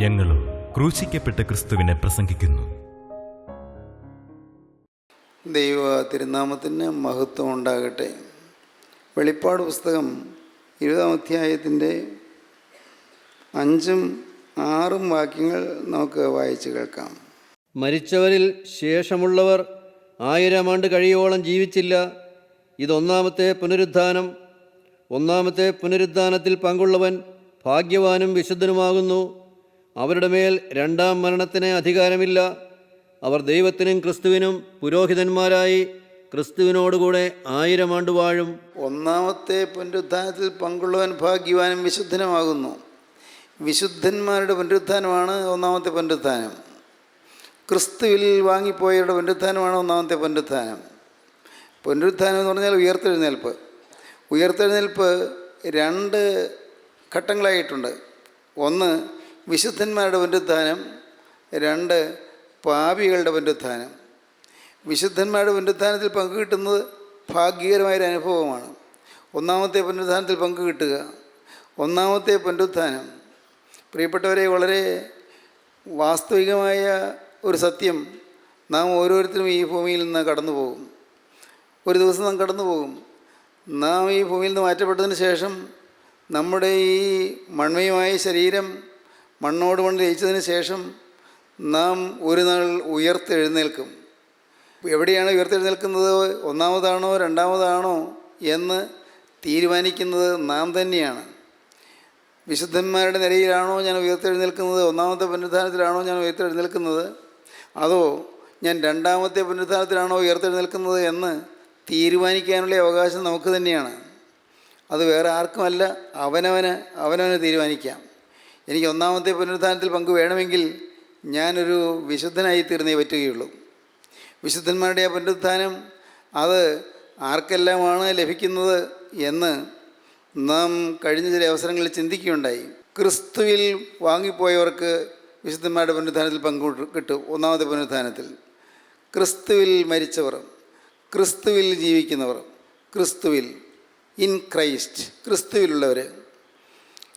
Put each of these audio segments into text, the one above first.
ഞങ്ങളും ക്രൂശിക്കപ്പെട്ട ക്രിസ്തുവിനെ പ്രസംഗിക്കുന്നു. ദൈവ തിരുനാമത്തിന് മഹത്വം ഉണ്ടാകട്ടെ. വെളിപ്പാട് പുസ്തകം 20-ാം അധ്യായത്തിൻ്റെ 5ഉം 6ഉം വാക്യങ്ങൾ നമുക്ക് വായിച്ച് കേൾക്കാം. മരിച്ചവരിൽ ശേഷമുള്ളവർ 1000 ആണ്ട് കഴിയോളം ജീവിച്ചില്ല. ഇതൊന്നാമത്തെ പുനരുദ്ധാനം. ഒന്നാമത്തെ പുനരുദ്ധാനത്തിൽ പങ്കുള്ളവൻ ഭാഗ്യവാനും വിശുദ്ധനുമാകുന്നു. അവരുടെ മേൽ രണ്ടാം മരണത്തിന് അധികാരമില്ല. അവർ ദൈവത്തിനും ക്രിസ്തുവിനും പുരോഹിതന്മാരായി ക്രിസ്തുവിനോടുകൂടെ 1000 ആണ്ട് വാഴും. ഒന്നാമത്തെ പുനരുദ്ധാനത്തിൽ പങ്കുള്ളവൻ ഭാഗ്യവാനും വിശുദ്ധനുമാകുന്നു. വിശുദ്ധന്മാരുടെ പുനരുദ്ധാനമാണ് ഒന്നാമത്തെ പുനരുദ്ധാനം. ക്രിസ്തുവിൽ വാങ്ങിപ്പോയവരുടെ പുനരുദ്ധാനമാണ് ഒന്നാമത്തെ പുനരുദ്ധാനം. പുനരുദ്ധാനം എന്ന് പറഞ്ഞാൽ ഉയർത്തെഴുന്നേൽപ്പ്. ഉയർത്തെഴുന്നേൽപ്പ് 2 ഘട്ടങ്ങളായിട്ടുണ്ട്. 1 വിശുദ്ധന്മാരുടെ പുനരുദ്ധാനം, 2 പാപികളുടെ പുനരുദ്ധാനം. വിശുദ്ധന്മാരുടെ പുനരുദ്ധാനത്തിൽ പങ്കുകിട്ടുന്നത് ഭാഗ്യകരമായൊരു അനുഭവമാണ്. ഒന്നാമത്തെ പുനരുദ്ധാനത്തിൽ പങ്കുകിട്ടുക. ഒന്നാമത്തെ പുനരുദ്ധാനം, പ്രിയപ്പെട്ടവരെ, വളരെ വാസ്തവികമായ ഒരു സത്യം. നാം ഓരോരുത്തരും ഈ ഭൂമിയിൽ നിന്ന് കടന്നു പോകും. ഒരു ദിവസം നാം കടന്നു പോകും. നാം ഈ ഭൂമിയിൽ നിന്ന് മാറ്റപ്പെട്ടതിന് ശേഷം നമ്മുടെ ഈ മൺമയമായ ശരീരം മണ്ണോട് മണ്ണ് ലയിച്ചതിന് ശേഷം നാം ഒരു നാൾ ഉയർത്തെഴുന്നേൽക്കും. എവിടെയാണ് ഉയർത്തെഴുന്നേൽക്കുന്നത്, ഒന്നാമതാണോ രണ്ടാമതാണോ എന്ന് തീരുമാനിക്കുന്നത് നാം തന്നെയാണ്. വിശുദ്ധന്മാരുടെ നിലയിലാണോ ഞാൻ ഉയർത്തെഴുന്നേൽക്കുന്നത്, ഒന്നാമത്തെ പുനരുദ്ധാനത്തിലാണോ ഞാൻ ഉയർത്തെഴുന്നേൽക്കുന്നത്, അതോ ഞാൻ രണ്ടാമത്തെ പുനരുദ്ധാനത്തിലാണോ ഉയർത്തെഴുന്നേൽക്കുന്നത് എന്ന് തീരുമാനിക്കാനുള്ള അവകാശം നമുക്ക് തന്നെയാണ്. അത് വേറെ ആർക്കുമല്ല, അവനവന് തീരുമാനിക്കാം. എനിക്ക് ഒന്നാമത്തെ പുനരുദ്ധാനത്തിൽ പങ്ക് വേണമെങ്കിൽ ഞാനൊരു വിശുദ്ധനായി തീർന്നേ പറ്റുകയുള്ളൂ. വിശുദ്ധന്മാരുടെ ആ പുനരുദ്ധാനം അത് ആർക്കെല്ലാമാണ് ലഭിക്കുന്നത് എന്ന് നാം കഴിഞ്ഞ ചില അവസരങ്ങളിൽ ചിന്തിക്കുകയുണ്ടായി. ക്രിസ്തുവിൽ വാങ്ങിപ്പോയവർക്ക് വിശുദ്ധന്മാരുടെ പുനരുദ്ധാനത്തിൽ പങ്കു കിട്ടും. ഒന്നാമത്തെ പുനരുദ്ധാനത്തിൽ ക്രിസ്തുവിൽ മരിച്ചവർ, ക്രിസ്തുവിൽ ജീവിക്കുന്നവർ, ക്രിസ്തുവിൽ, ഇൻ ക്രൈസ്റ്റ്, ക്രിസ്തുവിലുള്ളവർ.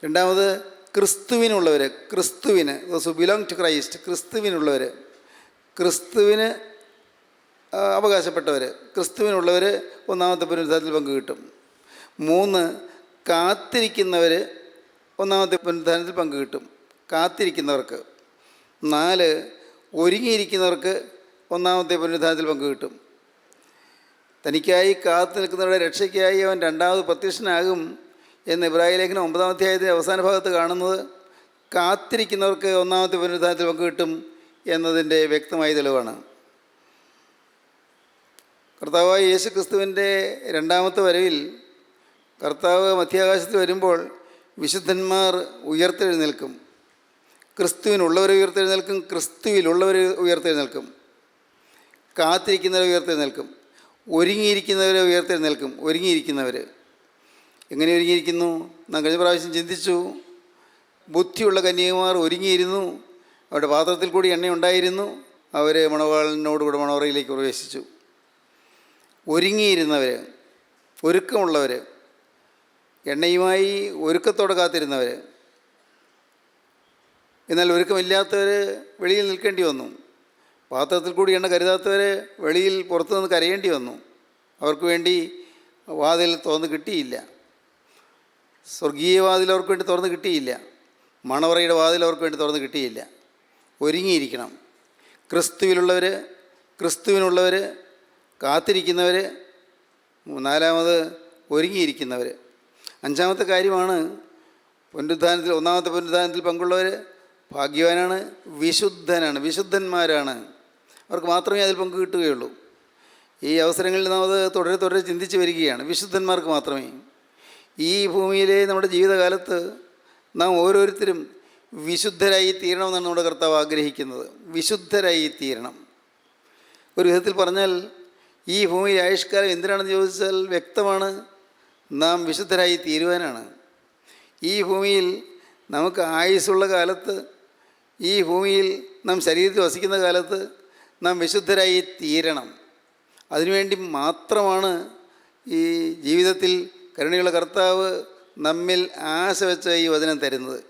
രണ്ടാമത് ക്രിസ്തുവിനുള്ളവർ, ക്രിസ്തുവിന്, ദോസ് ബിലോങ് ടു ക്രൈസ്റ്റ്, ക്രിസ്തുവിനുള്ളവർ, ക്രിസ്തുവിന് അവകാശപ്പെട്ടവർ, ക്രിസ്തുവിനുള്ളവർ ഒന്നാമത്തെ പുനരുദ്ധാനത്തിൽ പങ്കു കിട്ടും. 3 കാത്തിരിക്കുന്നവർ ഒന്നാമത്തെ പുനരുദ്ധാനത്തിൽ പങ്കു കിട്ടും, കാത്തിരിക്കുന്നവർക്ക്. 4 ഒരുങ്ങിയിരിക്കുന്നവർക്ക് ഒന്നാമത്തെ പുനരുദ്ധാനത്തിൽ പങ്കു കിട്ടും. തനിക്കായി കാത്തു നിൽക്കുന്നവരുടെ രക്ഷയ്ക്കായി അവൻ രണ്ടാമത് പ്രത്യക്ഷനാകും എന്ന് ഇബ്രായ ലേഖനം 9-ാം അധ്യായത്തിൻ്റെ അവസാന ഭാഗത്ത് കാണുന്നത് കാത്തിരിക്കുന്നവർക്ക് ഒന്നാമത്തെ പുനരുദ്ധാനത്തിൽ പങ്കു കിട്ടും എന്നതിൻ്റെ വ്യക്തമായ തെളിവാണ്. കർത്താവായ യേശു ക്രിസ്തുവിൻ്റെ രണ്ടാമത്തെ വരവിൽ കർത്താവ് മധ്യാകാശത്ത് വരുമ്പോൾ വിശുദ്ധന്മാർ ഉയർത്തെഴുന്നേൽക്കും. ക്രിസ്തുവിനുള്ളവർ ഉയർത്തെഴുന്നേൽക്കും, ക്രിസ്തുവിലുള്ളവർ ഉയർത്തെഴുന്നേൽക്കും. കാത്തിരിക്കുന്നവർ ഉയർത്തെഴുന്നേൽക്കും, ഒരുങ്ങിയിരിക്കുന്നവർ ഉയർത്തെഴുന്നേൽക്കും. ഒരുങ്ങിയിരിക്കുന്നവർ എങ്ങനെ ഒരുങ്ങിയിരിക്കുന്നു? നാം കഴിഞ്ഞ പ്രാവശ്യം ചിന്തിച്ചു. ബുദ്ധിയുള്ള കന്യകമാർ ഒരുങ്ങിയിരുന്നു. അവരുടെ പാത്രത്തിൽ കൂടി എണ്ണ ഉണ്ടായിരുന്നു. അവർ മണവാളനോടുകൂടെ മണവറയിലേക്ക് പ്രവേശിച്ചു. ഒരുങ്ങിയിരുന്നവർ, ഒരുക്കമുള്ളവർ, എണ്ണയുമായി ഒരുക്കത്തോടെ കാത്തിരുന്നവർ. എന്നാൽ ഒരുക്കമില്ലാത്തവർ വെളിയിൽ നിൽക്കേണ്ടി വന്നു. പാത്രത്തിൽ കൂടി എണ്ണ കരുതാത്തവർ വെളിയിൽ പുറത്തു നിന്ന് കരയേണ്ടി വന്നു. അവർക്ക് വേണ്ടി വാതിൽ തുറന്ന് കിട്ടിയില്ല. സ്വർഗീയ വാതിൽ അവർക്ക് വേണ്ടി തുറന്ന് കിട്ടിയില്ല. മണവറയുടെ വാതിൽ അവർക്ക് വേണ്ടി തുറന്ന് കിട്ടിയില്ല. ഒരുങ്ങിയിരിക്കണം. ക്രിസ്തുവിലുള്ളവർ, ക്രിസ്തുവിനുള്ളവർ, കാത്തിരിക്കുന്നവർ, 4 ഒരുങ്ങിയിരിക്കുന്നവർ. 5-ാമത്തെ കാര്യമാണ് പുനരുദ്ധാനത്തിൽ, ഒന്നാമത്തെ പുനരുദ്ധാനത്തിൽ പങ്കുള്ളവർ ഭാഗ്യവാനാണ്, വിശുദ്ധനാണ്, വിശുദ്ധന്മാരാണ്. അവർക്ക് മാത്രമേ അതിൽ പങ്കു കിട്ടുകയുള്ളൂ. ഈ അവസരങ്ങളിൽ നാം അത് തുടരെ ചിന്തിച്ച് വരികയാണ്. വിശുദ്ധന്മാർക്ക് മാത്രമേ. ഈ ഭൂമിയിലെ നമ്മുടെ ജീവിതകാലത്ത് നാം ഓരോരുത്തരും വിശുദ്ധരായി തീരണമെന്നാണ് നമ്മുടെ കർത്താവ് ആഗ്രഹിക്കുന്നത്. വിശുദ്ധരായി തീരണം. ഒരു വിധത്തിൽ പറഞ്ഞാൽ ഈ ഭൂമിയിൽ ആയുഷ്കാലം എന്തിനാണെന്ന് ചോദിച്ചാൽ വ്യക്തമാണ്, നാം വിശുദ്ധരായി തീരുവാനാണ്. ഈ ഭൂമിയിൽ നമുക്ക് ആയുസ്സുള്ള കാലത്ത്, ഈ ഭൂമിയിൽ നാം ശരീരത്തിൽ വസിക്കുന്ന കാലത്ത് നാം വിശുദ്ധരായി തീരണം. അതിനുവേണ്ടി മാത്രമാണ് ഈ ജീവിതത്തിൽ കരുണയുള്ള കർത്താവ് നമ്മിൽ ആശ വെച്ച ഈ വചനം തരുന്നത്.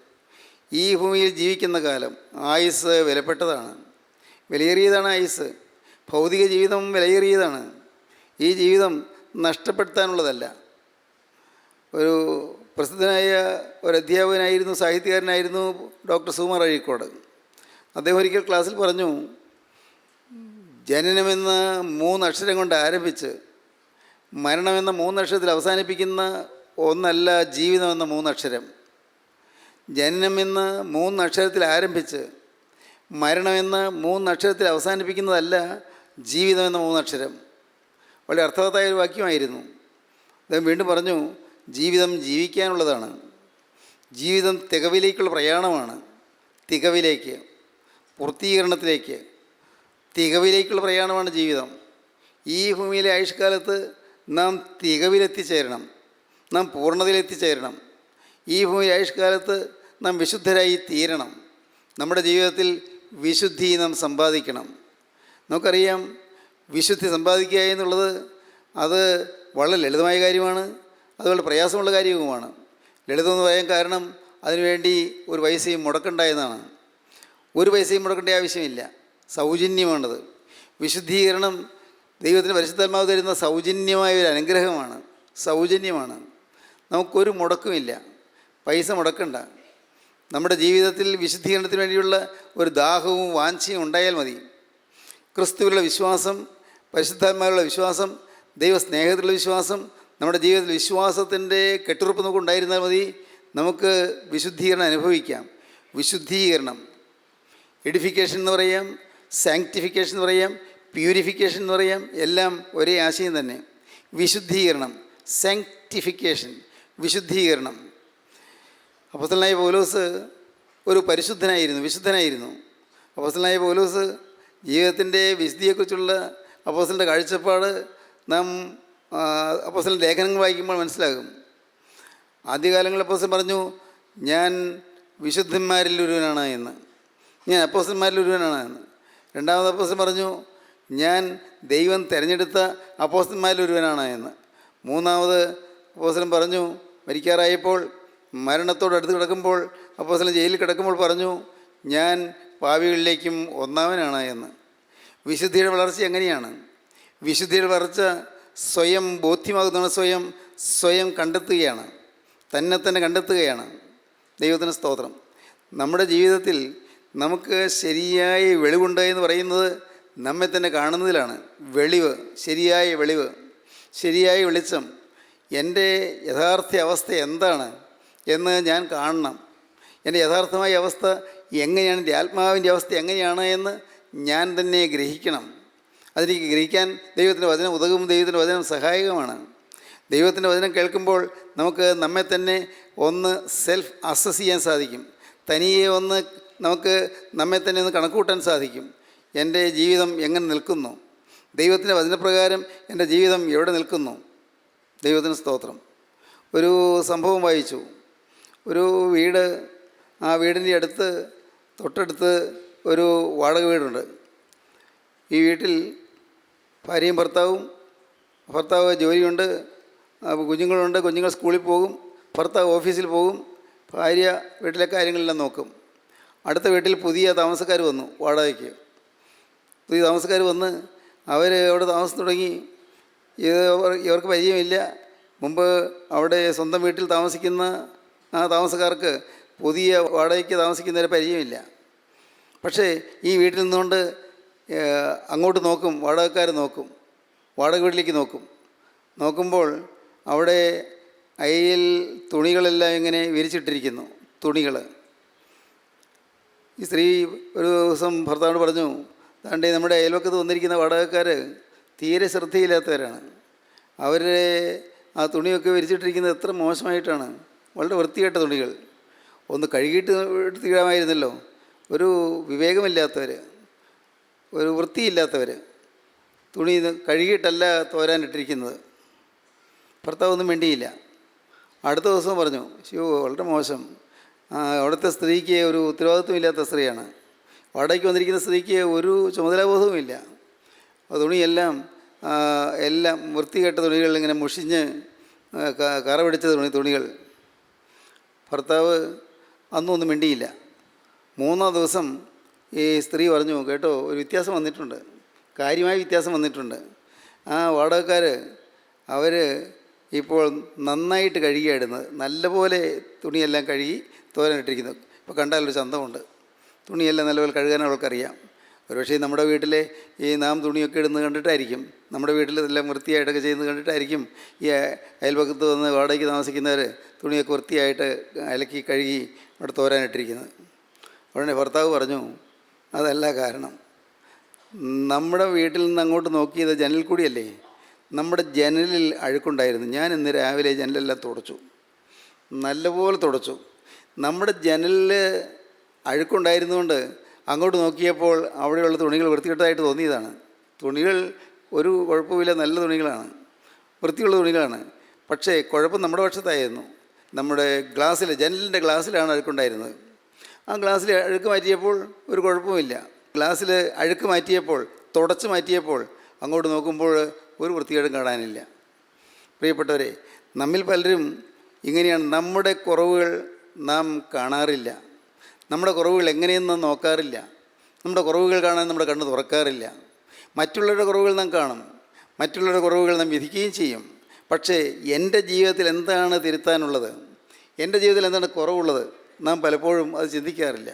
ഈ ഭൂമിയിൽ ജീവിക്കുന്ന കാലം ആയുസ് വിലപ്പെട്ടതാണ്, വിലയേറിയതാണ് ആയുസ്. ഭൗതിക ജീവിതം വിലയേറിയതാണ്. ഈ ജീവിതം നഷ്ടപ്പെടുത്താനുള്ളതല്ല. ഒരു പ്രസിദ്ധനായ ഒരു അധ്യാപകനായിരുന്നു, സാഹിത്യകാരനായിരുന്നു ഡോക്ടർ സുകുമാർ അഴീക്കോട്. അദ്ദേഹം ഒരിക്കൽ ക്ലാസ്സിൽ പറഞ്ഞു, ജനനമെന്ന 3 അക്ഷരം കൊണ്ട് ആരംഭിച്ച് മരണമെന്ന 3 അക്ഷരത്തിൽ അവസാനിപ്പിക്കുന്ന ഒന്നല്ല ജീവിതമെന്ന 3 അക്ഷരം. ജനനമെന്ന 3 അക്ഷരത്തിൽ ആരംഭിച്ച് മരണമെന്ന 3 അക്ഷരത്തിൽ അവസാനിപ്പിക്കുന്നതല്ല ജീവിതമെന്ന 3 അക്ഷരം. വളരെ അർത്ഥവത്തായ ഒരു വാക്യമായിരുന്നു. അദ്ദേഹം വീണ്ടും പറഞ്ഞു, ജീവിതം ജീവിക്കാനുള്ളതാണ്. ജീവിതം തികവിലേക്കുള്ള പ്രയാണമാണ്. തികവിലേക്ക്, പൂർത്തീകരണത്തിലേക്ക്, തികവിലേക്കുള്ള പ്രയാണമാണ് ജീവിതം. ഈ ഭൂമിയിലെ ആയുഷ്കാലത്ത് നാം തികവിലെത്തിച്ചേരണം, നാം പൂർണ്ണതയിലെത്തിച്ചേരണം. ഈ ഭൂമിയിലെ ആയുഷ്കാലത്ത് നാം വിശുദ്ധരായി തീരണം. നമ്മുടെ ജീവിതത്തിൽ വിശുദ്ധി നാം സമ്പാദിക്കണം. നമുക്കറിയാം, വിശുദ്ധി സമ്പാദിക്കുക എന്നുള്ളത് അത് വളരെ ലളിതമായ കാര്യമാണ്, അതുപോലെ പ്രയാസമുള്ള കാര്യവുമാണ്. ലളിതമെന്ന് പറയാൻ കാരണം അതിനുവേണ്ടി ഒരു പൈസയും മുടക്കണ്ട എന്നാണ്. ഒരു പൈസയും മുടക്കേണ്ട ആവശ്യമില്ല, സൗജന്യമാണത്. വിശുദ്ധീകരണം ദൈവത്തിൻ്റെ പരിശുദ്ധാത്മാവ് തരുന്ന സൗജന്യമായ ഒരു അനുഗ്രഹമാണ്, സൗജന്യമാണ്. നമുക്കൊരു മുടക്കുമില്ല, പൈസ മുടക്കണ്ട. നമ്മുടെ ജീവിതത്തിൽ വിശുദ്ധീകരണത്തിന് വേണ്ടിയുള്ള ഒരു ദാഹവും വാഞ്ചയും ഉണ്ടായാൽ മതി. ക്രിസ്തുവിലുള്ള വിശ്വാസം, പരിശുദ്ധാത്മാവിലുള്ള വിശ്വാസം, ദൈവസ്നേഹത്തിലുള്ള വിശ്വാസം, നമ്മുടെ ജീവിതത്തിൽ വിശ്വാസത്തിൻ്റെ കെട്ടുറപ്പ് നമുക്ക് ഉണ്ടായിരുന്നാൽ മതി. നമുക്ക് വിശുദ്ധീകരണം അനുഭവിക്കാം. വിശുദ്ധീകരണം, എഡിഫിക്കേഷൻ എന്ന് പറയാം, സാങ്ക്ടിഫിക്കേഷൻ എന്ന് പറയാം, പ്യൂരിഫിക്കേഷൻ എന്ന് പറയാം, എല്ലാം ഒരേ ആശയം തന്നെ. വിശുദ്ധീകരണം, സാങ്ക്ടിഫിക്കേഷൻ, വിശുദ്ധീകരണം. അപ്പോസ്തലനായ പൗലോസ് ഒരു പരിശുദ്ധനായിരുന്നു, വിശുദ്ധനായിരുന്നു. അപ്പോസ്തലനായ പൗലോസ് ജീവിതത്തിൻ്റെ വിശുദ്ധിയെക്കുറിച്ചുള്ള അപ്പോസ്തലൻ്റെ കാഴ്ചപ്പാട് നാം അപ്പോസ്തലൻ്റെ ലേഖനങ്ങൾ വായിക്കുമ്പോൾ മനസ്സിലാകും. ആദ്യകാലങ്ങളിൽ അപ്പോസ്തലൻ പറഞ്ഞു, ഞാൻ വിശുദ്ധന്മാരിൽ ഒരുവനാണ് എന്ന്, ഞാൻ അപ്പോസ്തലന്മാരിൽ ഒരുവനാണ് എന്ന്. രണ്ടാമത് അപ്പോസ്തലൻ പറഞ്ഞു, ഞാൻ ദൈവം തിരഞ്ഞെടുത്ത അപ്പോസ്തലന്മാരിൽ ഒരുവനാണ് എന്ന്. മൂന്നാമത് അപ്പോസ്തലൻ പറഞ്ഞു, മരിക്കാറായപ്പോൾ മരണത്തോട് അടുത്ത് കിടക്കുമ്പോൾ, അപ്പോസ്തലൻ ജയിലിൽ കിടക്കുമ്പോൾ പറഞ്ഞു, ഞാൻ പാപികളിലേക്കും ഒന്നാമനാണ് എന്ന്. വിശുദ്ധിയുടെ വളർച്ച എങ്ങനെയാണ്? വിശുദ്ധിയുടെ വളർച്ച സ്വയം ബോധ്യമാകുന്നതാണ്, സ്വയം കണ്ടെത്തുകയാണ്, തന്നെ കണ്ടെത്തുകയാണ്. ദൈവത്തിന് സ്തോത്രം. നമ്മുടെ ജീവിതത്തിൽ നമുക്ക് ശരിയായ വെളിവുണ്ട് എന്ന് പറയുന്നത് നമ്മെ തന്നെ കാണുന്നതിലാണ്. വെളിവ്, ശരിയായ വെളിവ്, ശരിയായ വെളിച്ചം. എൻ്റെ യഥാർത്ഥ അവസ്ഥ എന്താണ് എന്ന് ഞാൻ കാണണം. എൻ്റെ യഥാർത്ഥമായ അവസ്ഥ എങ്ങനെയാണ്, എൻ്റെ ആത്മാവിൻ്റെ അവസ്ഥ എങ്ങനെയാണ് എന്ന് ഞാൻ തന്നെ ഗ്രഹിക്കണം. അതിലേക്ക് ഗ്രഹിക്കാൻ ദൈവത്തിൻ്റെ വചനം ഉതകും, ദൈവത്തിൻ്റെ വചനം സഹായകമാണ്. ദൈവത്തിൻ്റെ വചനം കേൾക്കുമ്പോൾ നമുക്ക് നമ്മെ തന്നെ ഒന്ന് സെൽഫ് അസസ് ചെയ്യാൻ സാധിക്കും. തനിയെ ഒന്ന് നമുക്ക് നമ്മെ തന്നെ ഒന്ന് കണക്കുകൂട്ടാൻ സാധിക്കും. എൻ്റെ ജീവിതം എങ്ങനെ നിൽക്കുന്നു, ദൈവത്തിൻ്റെ വചനപ്രകാരം എൻ്റെ ജീവിതം എവിടെ നിൽക്കുന്നു. ദൈവത്തിന് സ്തോത്രം. ഒരു സംഭവം വായിച്ചു. ഒരു വീട്, ആ വീടിൻ്റെ തൊട്ടടുത്ത് ഒരു വാടക വീടുണ്ട്. ഈ വീട്ടിൽ ഭാര്യയും ഭർത്താവ് ജോലിയുണ്ട്, കുഞ്ഞുങ്ങളുണ്ട്, കുഞ്ഞുങ്ങൾ സ്കൂളിൽ പോകും, ഭർത്താവ് ഓഫീസിൽ പോകും, ഭാര്യ വീട്ടിലെ കാര്യങ്ങളെല്ലാം നോക്കും. അടുത്ത വീട്ടിൽ പുതിയ താമസക്കാർ വന്നു, വാടകയ്ക്ക് പുതിയ താമസക്കാർ വന്ന് അവർ അവിടെ താമസം തുടങ്ങി. ഇവർക്ക് പരിചയമില്ല. മുമ്പ് അവിടെ സ്വന്തം വീട്ടിൽ താമസിക്കുന്ന ആ താമസക്കാർക്ക് പുതിയ വാടകയ്ക്ക് താമസിക്കുന്നവരെ പരിചയമില്ല. പക്ഷേ ഈ വീട്ടിൽ നിന്നുകൊണ്ട് അങ്ങോട്ട് നോക്കും, വാടകക്കാർ നോക്കും, വാടക വീട്ടിലേക്ക് നോക്കുമ്പോൾ അവിടെ അയയിൽ തുണികളെല്ലാം ഇങ്ങനെ വിരിച്ചിട്ടിരിക്കുന്നു. തുണികൾ. ഈ സ്ത്രീ ഒരു ദിവസം ഭർത്താവിനോട് പറഞ്ഞു, താണ്ടെ നമ്മുടെ അയൽവക്കത്ത് വന്നിരിക്കുന്ന വാടകക്കാർ തീരെ ശ്രദ്ധയില്ലാത്തവരാണ്. അവരുടെ ആ തുണിയൊക്കെ വിരിച്ചിട്ടിരിക്കുന്നത് എത്ര മോശമായിട്ടാണ്, വളരെ വൃത്തികെട്ട തുണികൾ. ഒന്ന് കഴുകിയിട്ട് എടുത്തിടാമായിരുന്നല്ലോ. ഒരു വിവേകമില്ലാത്തവർ, ഒരു വൃത്തിയില്ലാത്തവർ, തുണി കഴുകിയിട്ടല്ല തോരാനിട്ടിരിക്കുന്നത്. ഭർത്താവ് ഒന്നും വേണ്ടിയില്ല. അടുത്ത ദിവസം പറഞ്ഞു, ശിവ വളരെ മോശം, അവിടുത്തെ സ്ത്രീക്ക് ഒരു ഉത്തരവാദിത്വമില്ലാത്ത സ്ത്രീയാണ്, വാടകയ്ക്ക് വന്നിരിക്കുന്ന സ്ത്രീക്ക് ഒരു ചുമതലാബോധവുമില്ല. തുണിയെല്ലാം വൃത്തികെട്ട തുണികൾ ഇങ്ങനെ മുഷിഞ്ഞ് കറ പിടിച്ച തുണികൾ. ഭർത്താവ് അന്നും ഒന്നും മിണ്ടിയില്ല. മൂന്നാം ദിവസം ഈ സ്ത്രീ പറഞ്ഞു, കേട്ടോ, ഒരു വ്യത്യാസം വന്നിട്ടുണ്ട്, കാര്യമായ വ്യത്യാസം വന്നിട്ടുണ്ട്. ആ വാടകക്കാർ അവർ ഇപ്പോൾ നന്നായിട്ട് കഴുകിയായിടുന്നത്, നല്ലപോലെ തുണിയെല്ലാം കഴുകി തോരാനിട്ടിരിക്കുന്നത്. ഇപ്പോൾ കണ്ടാലൊരു ചന്തമുണ്ട്. തുണിയെല്ലാം നല്ലപോലെ കഴുകാൻ അവൾക്കറിയാം. ഒരുപക്ഷേ നമ്മുടെ വീട്ടിലെ ഈ നാം തുണിയൊക്കെ ഇടുന്നത് കണ്ടിട്ടായിരിക്കും, നമ്മുടെ വീട്ടിൽ ഇതെല്ലാം വൃത്തിയായിട്ടൊക്കെ ചെയ്യുന്നത് കണ്ടിട്ടായിരിക്കും ഈ അയൽപക്കത്ത് വന്ന് വാടകയ്ക്ക് താമസിക്കുന്നവർ തുണിയൊക്കെ വൃത്തിയായിട്ട് അലക്കി കഴുകി അവിടെ തോരാനിട്ടിരിക്കുന്നത്. ഉടനെ ഭർത്താവ് പറഞ്ഞു, അതല്ല കാരണം. നമ്മുടെ വീട്ടിൽ നിന്ന് അങ്ങോട്ട് നോക്കിയത് ജനലിൽ കൂടിയല്ലേ, നമ്മുടെ ജനലിൽ അഴുക്കുണ്ടായിരുന്നു. ഞാൻ ഇന്ന് രാവിലെ ജനലെല്ലാം തുടച്ചു, നല്ലപോലെ തുടച്ചു. നമ്മുടെ ജനലിൽ അഴുക്കുണ്ടായിരുന്നുകൊണ്ട് അങ്ങോട്ട് നോക്കിയപ്പോൾ അവിടെയുള്ള തുണികൾ വൃത്തികെട്ടതായിട്ട് തോന്നിയതാണ്. തുണികൾ ഒരു കുഴപ്പമില്ല, നല്ല തുണികളാണ്, വൃത്തിയുള്ള തുണികളാണ്. പക്ഷേ കുഴപ്പം നമ്മുടെ പക്ഷത്തായിരുന്നു. നമ്മുടെ ഗ്ലാസ്സിൽ, ജനലിൻ്റെ ഗ്ലാസ്സിലാണ് അഴുക്കുണ്ടായിരുന്നത്. ആ ഗ്ലാസ്സിൽ അഴുക്ക് മാറ്റിയപ്പോൾ ഒരു കുഴപ്പമില്ല. ഗ്ലാസ്സിൽ അഴുക്ക് മാറ്റിയപ്പോൾ, തുടച്ച് മാറ്റിയപ്പോൾ അങ്ങോട്ട് നോക്കുമ്പോൾ ഒരു വൃത്തികേടും കാണാനില്ല. പ്രിയപ്പെട്ടവരെ, നമ്മിൽ പലരും ഇങ്ങനെയാണ്. നമ്മുടെ കുറവുകൾ നാം കാണാറില്ല, നമ്മുടെ കുറവുകൾ എങ്ങനെയെന്ന് നോക്കാറില്ല, നമ്മുടെ കുറവുകൾ കാണാൻ നമ്മുടെ കണ്ണ് തുറക്കാറില്ല. മറ്റുള്ളവരുടെ കുറവുകൾ നാം കാണും, മറ്റുള്ളവരുടെ കുറവുകൾ നാം വിധിക്കുകയും ചെയ്യും. പക്ഷേ എൻ്റെ ജീവിതത്തിൽ എന്താണ് തിരുത്താനുള്ളത്, എൻ്റെ ജീവിതത്തിൽ എന്താണ് കുറവുള്ളത്, നാം പലപ്പോഴും അത് ചിന്തിക്കാറില്ല.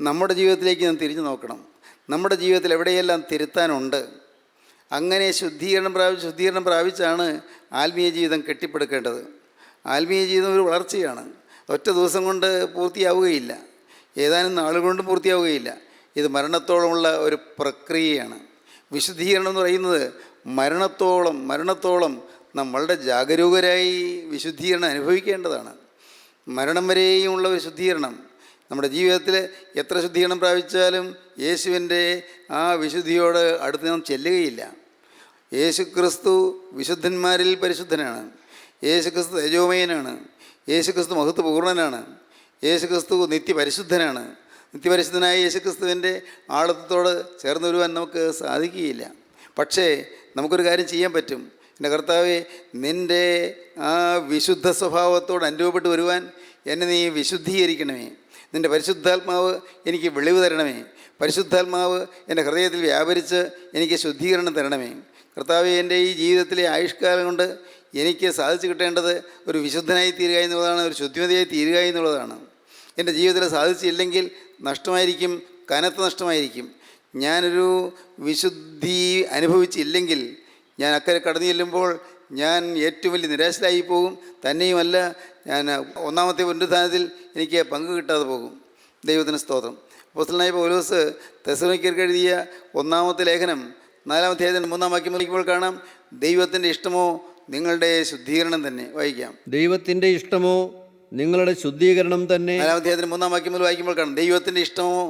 നമ്മുടെ ജീവിതത്തിലേക്ക് നാം തിരിഞ്ഞു നോക്കണം. നമ്മുടെ ജീവിതത്തിൽ എവിടെയെല്ലാം തിരുത്താനുണ്ട്. അങ്ങനെ ശുദ്ധീകരണം പ്രാപിച്ചാണ് ആത്മീയ ജീവിതം കെട്ടിപ്പടുക്കേണ്ടത്. ആത്മീയ ജീവിതം ഒരു വളർച്ചയാണ്. ഒറ്റ ദിവസം കൊണ്ട് പൂർത്തിയാവുകയില്ല, ഏതാനും നാളുകൾ കൊണ്ടും പൂർത്തിയാവുകയില്ല. ഇത് മരണത്തോളമുള്ള ഒരു പ്രക്രിയയാണ്. വിശുദ്ധീകരണം എന്ന് പറയുന്നത് മരണത്തോളം നാം വളരെ ജാഗരൂകരായി വിശുദ്ധീകരണം അനുഭവിക്കേണ്ടതാണ്. മരണം വരെയുമുള്ള വിശുദ്ധീകരണം. നമ്മുടെ ജീവിതത്തിൽ എത്ര ശുദ്ധീകരണം പ്രാപിച്ചാലും യേശുവിൻ്റെ ആ വിശുദ്ധിയോട് അടുത്ത് നാം ചെല്ലുകയില്ല. യേശുക്രിസ്തു വിശുദ്ധന്മാരിൽ പരിശുദ്ധനാണ്. യേശുക്രിസ്തു തേജോമയനാണ്. യേശുക്രിസ്തു മഹത്വപൂർണ്ണനാണ്. യേശുക്രിസ്തു നിത്യപരിശുദ്ധനാണ്. നിത്യപരിശുദ്ധനായ യേശുക്രിസ്തുവിൻ്റെ ആളത്വത്തോട് ചേർന്ന് വരുവാൻ നമുക്ക് സാധിക്കുകയില്ല. പക്ഷേ നമുക്കൊരു കാര്യം ചെയ്യാൻ പറ്റും. എൻ്റെ കർത്താവേ, നിൻ്റെ ആ വിശുദ്ധ സ്വഭാവത്തോട് അനുരൂപപ്പെട്ട് വരുവാൻ എന്നെ നീ വിശുദ്ധീകരിക്കണമേ. നിൻ്റെ പരിശുദ്ധാത്മാവ് എനിക്ക് വെളിവ് തരണമേ. പരിശുദ്ധാത്മാവ് എൻ്റെ ഹൃദയത്തിൽ വ്യാപരിച്ച് എനിക്ക് ശുദ്ധീകരണം തരണമേ. കർത്താവേ, എൻ്റെ ഈ ജീവിതത്തിലെ ആയുഷ്കാലം കൊണ്ട് എനിക്ക് സാധിച്ചു കിട്ടേണ്ടത് ഒരു വിശുദ്ധനായി തീരുക എന്നുള്ളതാണ്, ഒരു ശുദ്ധിമതിയായി തീരുക എന്നുള്ളതാണ്. എൻ്റെ ജീവിതത്തിൽ സാധിച്ചില്ലെങ്കിൽ നഷ്ടമായിരിക്കും, കനത്ത നഷ്ടമായിരിക്കും. ഞാനൊരു വിശുദ്ധി അനുഭവിച്ചില്ലെങ്കിൽ ഞാൻ അക്കരെ കടന്നു ചെല്ലുമ്പോൾ ഞാൻ ഏറ്റവും വലിയ നിരാശരായി പോകും. തന്നെയുമല്ല, ഞാൻ ഒന്നാമത്തെ പുനരുത്ഥാനത്തിൽ എനിക്ക് പങ്ക് കിട്ടാതെ പോകും. ദൈവത്തിന് സ്തോത്രം. അപ്പോസ്തലനായ പൗലോസ് തെസ്സലോനിക്കർക്ക് എഴുതിയ ഒന്നാമത്തെ ലേഖനം 4-ാം അധ്യായത്തിൻ്റെ 3-ാം വാക്യം വായിക്കുമ്പോൾ കാണാം, ദൈവത്തിൻ്റെ ഇഷ്ടമോ നിങ്ങളുടെ ശുദ്ധീകരണം തന്നെ. വായിക്കാം. ദൈവത്തിൻ്റെ ഇഷ്ടമോ നിങ്ങളുടെ ശുദ്ധീകരണം തന്നെ. 4-ാം അധ്യായത്തിന് 3-ാം വാക്യം മുതൽ വായിക്കുമ്പോൾ കാണാം, ദൈവത്തിൻ്റെ ഇഷ്ടമോ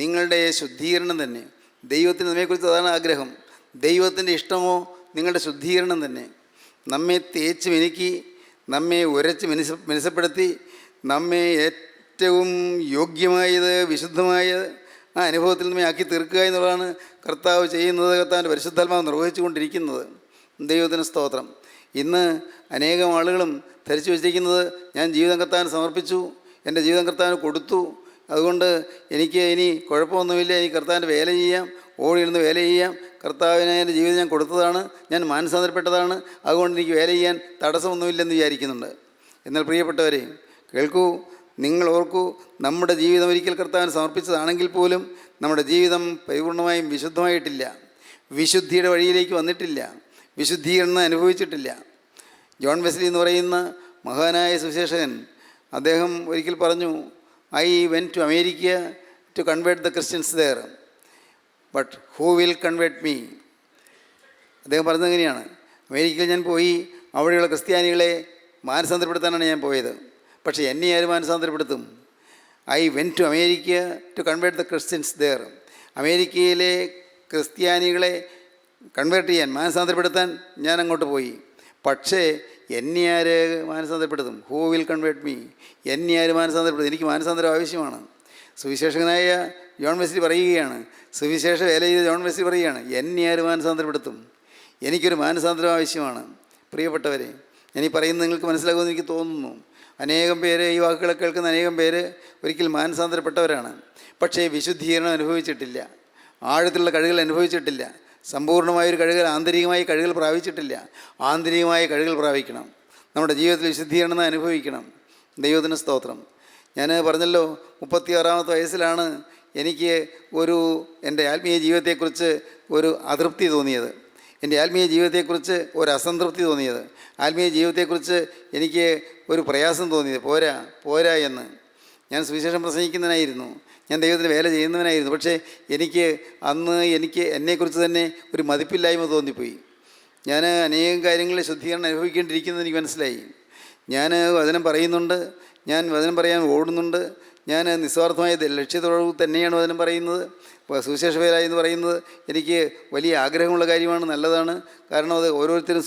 നിങ്ങളുടെ ശുദ്ധീകരണം തന്നെ. ദൈവത്തിന് നമ്മെക്കുറിച്ച് അതാണ് ആഗ്രഹം. ദൈവത്തിൻ്റെ ഇഷ്ടമോ നിങ്ങളുടെ ശുദ്ധീകരണം തന്നെ. നമ്മെ തേച്ച് മിനുക്കി, നമ്മെ ഉരച്ച് മിനുസപ്പെടുത്തി, നമ്മെ ഏറ്റവും യോഗ്യമായത്, വിശുദ്ധമായത് ആ അനുഭവത്തിൽ നമ്മെ ആക്കി തീർക്കുക എന്നുള്ളതാണ് കർത്താവ് ചെയ്യുന്നത്. കർത്താവിൻ്റെ പരിശുദ്ധാത്മാവ് നിർവഹിച്ചു കൊണ്ടിരിക്കുന്നത്. ദൈവത്തിന് സ്തോത്രം. ഇന്ന് അനേകം ആളുകളും ധരിച്ചു വച്ചിരിക്കുന്നത്, ഞാൻ ജീവിതം കർത്താവിന് സമർപ്പിച്ചു, എൻ്റെ ജീവിതം കർത്താവിന് കൊടുത്തു, അതുകൊണ്ട് എനിക്ക് ഇനി കുഴപ്പമൊന്നുമില്ല, എനിക്ക് കർത്താവിൻ്റെ വേല ചെയ്യാം, ഓടിയിരുന്ന് വേല ചെയ്യാം, കർത്താവിനെ എൻ്റെ ജീവിതം ഞാൻ കൊടുത്തതാണ്, ഞാൻ മാനസാന്തരപ്പെട്ടതാണ്, അതുകൊണ്ട് എനിക്ക് വേല ചെയ്യാൻ തടസ്സമൊന്നുമില്ലെന്ന് വിചാരിക്കുന്നുണ്ട്. എന്നാൽ പ്രിയപ്പെട്ടവരെ കേൾക്കൂ, നിങ്ങൾ ഓർക്കൂ, നമ്മുടെ ജീവിതം ഒരിക്കൽ കർത്താവിന് സമർപ്പിച്ചതാണെങ്കിൽ പോലും നമ്മുടെ ജീവിതം പരിപൂർണമായും വിശുദ്ധമായിട്ടില്ല, വിശുദ്ധിയുടെ വഴിയിലേക്ക് വന്നിട്ടില്ല, വിശുദ്ധീകരണം അനുഭവിച്ചിട്ടില്ല. ജോൺ വെസ്ലി എന്ന് പറയുന്ന മഹാനായ സുവിശേഷകൻ, അദ്ദേഹം ഒരിക്കൽ പറഞ്ഞു, I went to America to convert the Christians there, but who will convert me. അദ്ദേഹം പറഞ്ഞത് എങ്ങനെയാണ്, അമേരിക്കയിൽ ഞാൻ പോയി, അവിടെയുള്ള ക്രിസ്ത്യാനികളെ മാനസാന്തരപ്പെടുത്താനാണ് ഞാൻ പോയത്, പക്ഷേ എന്നെ ആരും മാനസാന്തരപ്പെടുത്തും? I went to America to convert the Christians there. അമേരിക്കയിലെ ക്രിസ്ത്യാനികളെ കൺവേർട്ട് ചെയ്യാൻ, മാനസാന്തരപ്പെടുത്താൻ ഞാൻ അങ്ങോട്ട് പോയി, പക്ഷേ എന്നെ ആര് മാനസാന്തരപ്പെടുത്തും? Who will convert me? എന്നെ ആര് മാനസാന്തരപ്പെടുത്തും? എനിക്ക് മാനസാന്തരം ആവശ്യമാണ്. സുവിശേഷകനായ ജോൺ വെസ്ലി പറയുകയാണ്, സുവിശേഷ വേല ചെയ്ത ജോൺ വെസ്ലി പറയുകയാണ്, എന്നെ ആര് മാനസാന്തരപ്പെടുത്തും? എനിക്കൊരു മാനസാന്തരം ആവശ്യമാണ്. പ്രിയപ്പെട്ടവരെ, ഞാനീ പറയുന്നത് നിങ്ങൾക്ക് മനസ്സിലാകുമെന്ന് എനിക്ക് തോന്നുന്നു. അനേകം പേര് ഈ വാക്കുകളെ കേൾക്കുന്ന അനേകം പേര് ഒരിക്കൽ മാനസാന്തരപ്പെട്ടവരാണ്. പക്ഷേ വിശുദ്ധീകരണം അനുഭവിച്ചിട്ടില്ല, ആഴത്തിലുള്ള കഴുകൽ അനുഭവിച്ചിട്ടില്ല, സമ്പൂർണ്ണമായൊരു കഴുകൽ, ആന്തരികമായി കഴുകൽ പ്രാപിച്ചിട്ടില്ല. ആന്തരികമായ കഴുകൽ പ്രാപിക്കണം. നമ്മുടെ ജീവിതത്തിൽ വിശുദ്ധീകരണം അനുഭവിക്കണം. ദൈവത്തിന് സ്തോത്രം. ഞാൻ പറഞ്ഞല്ലോ, 36-ാമത്തെ വയസ്സിലാണ് എനിക്ക് എൻ്റെ ആത്മീയ ജീവിതത്തെക്കുറിച്ച് ഒരു അതൃപ്തി തോന്നിയത്, എൻ്റെ ആത്മീയ ജീവിതത്തെക്കുറിച്ച് ഒരു അസംതൃപ്തി തോന്നിയത്, ആത്മീയ ജീവിതത്തെക്കുറിച്ച് എനിക്ക് ഒരു പ്രയാസം തോന്നിയത്. പോരാ എന്ന്. ഞാൻ സുവിശേഷം പ്രസംഗിക്കുന്നതിനായിരുന്നു, ഞാൻ ദൈവത്തിന് വേല ചെയ്യുന്നവനായിരുന്നു. പക്ഷേ അന്ന് എന്നെക്കുറിച്ച് തന്നെ ഒരു മതിപ്പില്ലായ്മ തോന്നിപ്പോയി. ഞാൻ അനേകം കാര്യങ്ങളിൽ ശുദ്ധീകരണം അനുഭവിക്കേണ്ടിയിരിക്കുന്നത് എനിക്ക് മനസ്സിലായി. ഞാൻ വചനം പറയുന്നുണ്ട്, ഞാൻ വചനം പറയാൻ ഓടുന്നുണ്ട്, ഞാൻ നിസ്വാർത്ഥമായ ലക്ഷ്യത്തോടു തന്നെയാണ് വചനം പറയുന്നത്. സുവിശേഷ വേല എന്ന് പറയുന്നത് എനിക്ക് വലിയ ആഗ്രഹമുള്ള കാര്യമാണ്, നല്ലതാണ്. കാരണം അത് ഓരോരുത്തരും